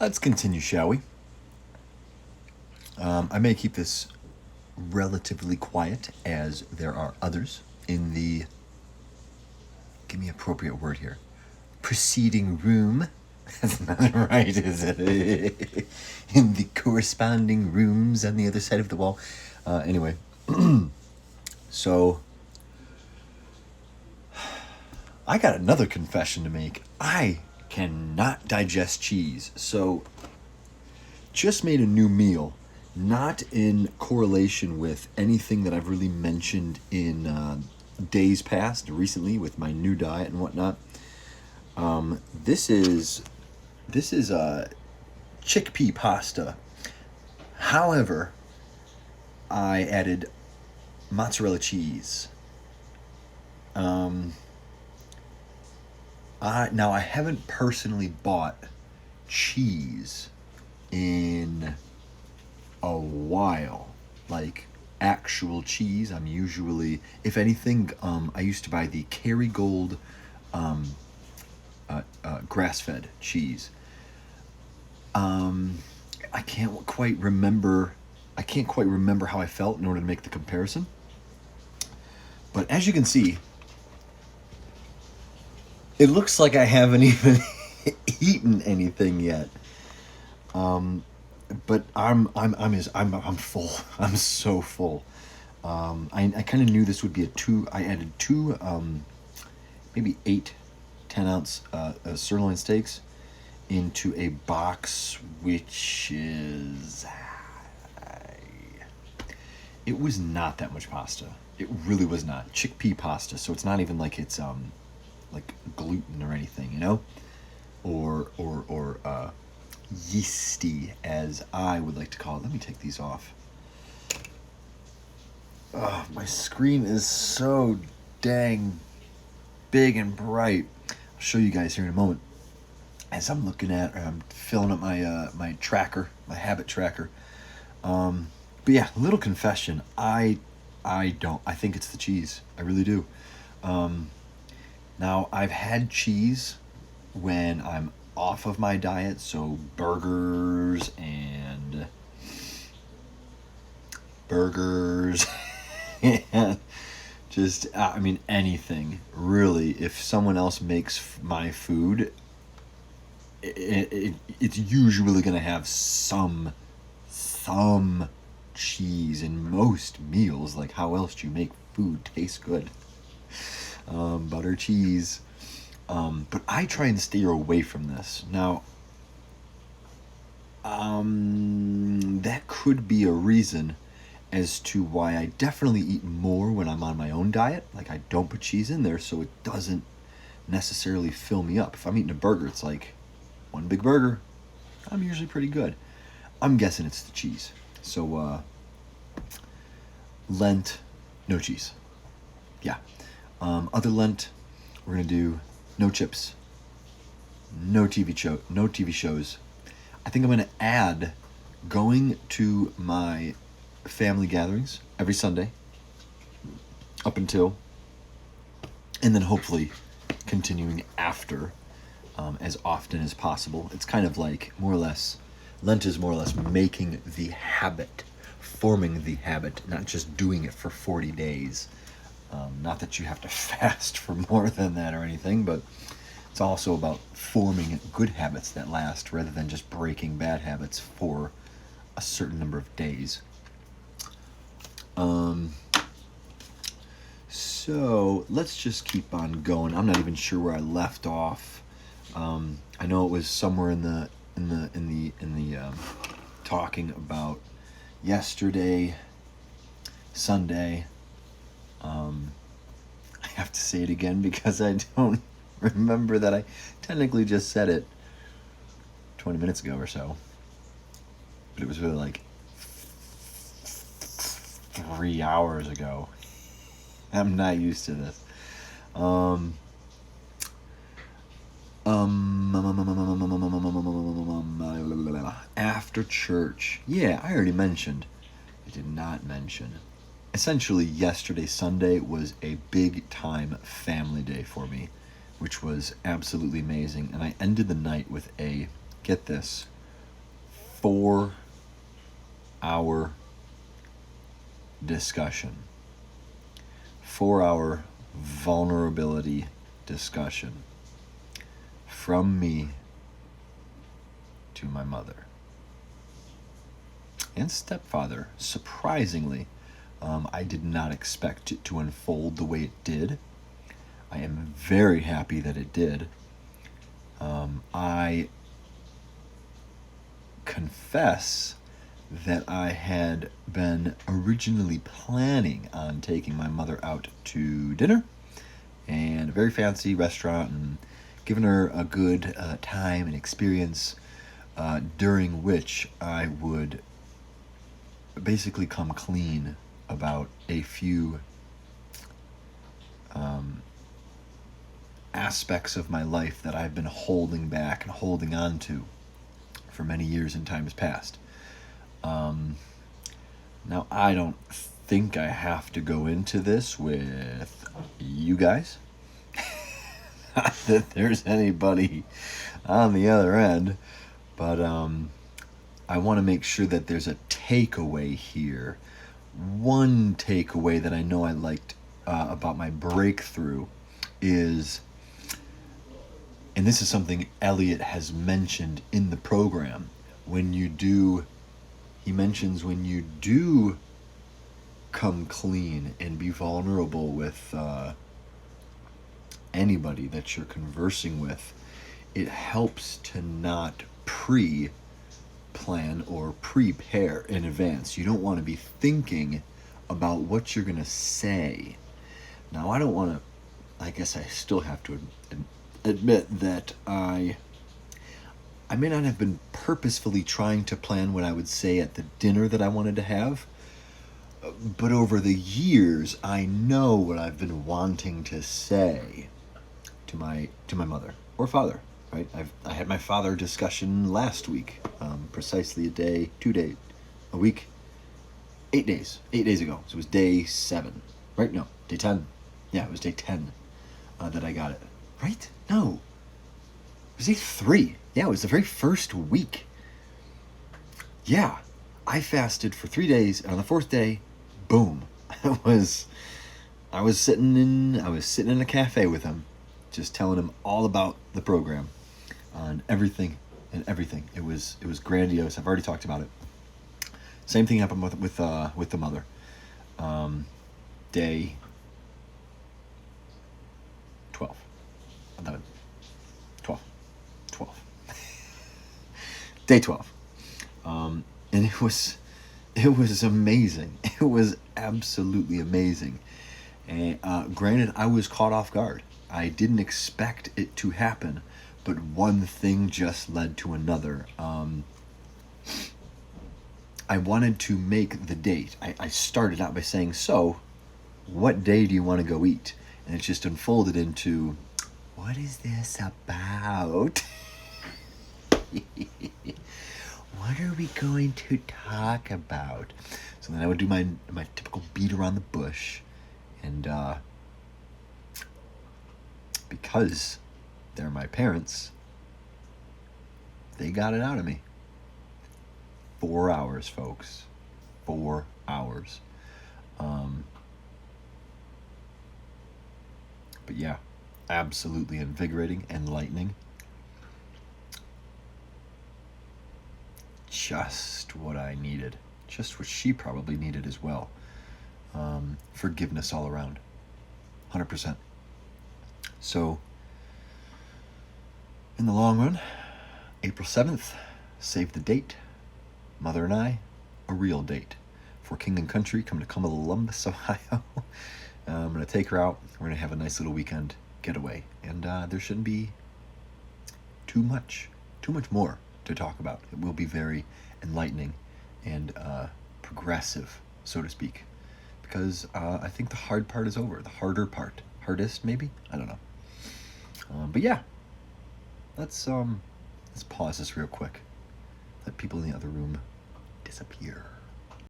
Let's continue, shall we? I may keep this relatively quiet as there are others in the, give me an appropriate word here, preceding room. That's not right, is it? In the corresponding rooms on the other side of the wall. Anyway, so I got another confession to make. I cannot digest cheese. So just made a new meal, not in correlation with anything that I've really mentioned in days past, recently with my new diet and whatnot. This is chickpea pasta. However, I added mozzarella cheese. I haven't personally bought cheese in a while, like actual cheese. I'm usually, if anything, I used to buy the Kerrygold grass-fed cheese. I can't quite remember how I felt in order to make the comparison. But as you can see, it looks like I haven't even eaten anything yet. But I'm full. I'm so full. I kind of knew this would be I added two, maybe 10 ounce sirloin steaks into a box, which is, it was not that much pasta. It really was not. Chickpea pasta, so it's not even like it's like gluten or anything, you know, or yeasty, as I would like to call it. Let me take these off. Oh, my screen is so dang big and bright. I'll show you guys here in a moment. As I'm filling up my tracker, my habit tracker. But yeah, little confession. I think it's the cheese. I really do. Now, I've had cheese when I'm off of my diet, so burgers and just, anything, really. If someone else makes my food, it's usually going to have some cheese in most meals. Like, how else do you make food taste good? Butter, cheese. But I try and steer away from this. Now, that could be a reason as to why I definitely eat more when I'm on my own diet. Like, I don't put cheese in there, so it doesn't necessarily fill me up. If I'm eating a burger, it's like one big burger. I'm usually pretty good. I'm guessing it's the cheese. So, Lent, no cheese. Yeah. Other Lent, we're gonna do no chips, no TV shows. I think I'm gonna add going to my family gatherings every Sunday up until, and then hopefully continuing after, as often as possible. It's kind of like, more or less, Lent is more or less making the habit, forming the habit, not just doing it for 40 days. Not that you have to fast for more than that or anything, but it's also about forming good habits that last rather than just breaking bad habits for a certain number of days. So let's just keep on going. I'm not even sure where I left off. I know it was somewhere in the talking about yesterday, Sunday. I have to say it again because I don't remember that I technically just said it 20 minutes ago or so. But it was really like 3 hours ago. I'm not used to this. After church. Yeah, I already mentioned. I did not mention. Essentially, yesterday, Sunday, was a big time family day for me, which was absolutely amazing. And I ended the night with get this, 4-hour discussion. 4-hour vulnerability discussion from me to my mother and stepfather. Surprisingly, I did not expect it to unfold the way it did. I am very happy that it did. I confess that I had been originally planning on taking my mother out to dinner and a very fancy restaurant and giving her a good time and experience, during which I would basically come clean about a few aspects of my life that I've been holding back and holding on to for many years in times past. Now, I don't think I have to go into this with you guys. Not that there's anybody on the other end, but I want to make sure that there's a takeaway here. One takeaway that I know I liked about my breakthrough is, and this is something Elliot has mentioned in the program, he mentions when you do come clean and be vulnerable with anybody that you're conversing with, it helps to not pre-plan or prepare in advance. You don't want to be thinking about what you're going to say. Now, I don't want to, I guess I still have to admit that I may not have been purposefully trying to plan what I would say at the dinner that I wanted to have, but over the years, I know what I've been wanting to say to my mother or father. Right? I had my father discussion last week, precisely a week, 8 days. 8 days ago. So it was day 7, right? No, day 10. Yeah, it was day 10 that I got it. Right? No, it was day 3. Yeah, it was the very first week. Yeah, I fasted for 3 days, and on the 4th day, boom, I was sitting in a cafe with him, just telling him all about the program, on everything and everything. It was grandiose. I've already talked about it. Same thing happened with the mother. Day 12, 11, 12. Day 12. And it was amazing. It was absolutely amazing. And granted, I was caught off guard. I didn't expect it to happen, but one thing just led to another. I wanted to make the date. I started out by saying, so, what day do you want to go eat? And it just unfolded into, what is this about? What are we going to talk about? So then I would do my typical beat around the bush. And because they're my parents, they got it out of me. 4 hours, folks. 4 hours. But yeah, absolutely invigorating, enlightening. Just what I needed. Just what she probably needed as well. Forgiveness all around. 100%. So, in the long run, April 7th, save the date. Mother and I, a real date. For King and Country, coming to Columbus, Ohio. I'm going to take her out. We're going to have a nice little weekend getaway. And there shouldn't be too much more to talk about. It will be very enlightening and progressive, so to speak. Because I think the hard part is over. The harder part. Hardest, maybe? I don't know. But yeah. Let's pause this real quick. Let people in the other room disappear.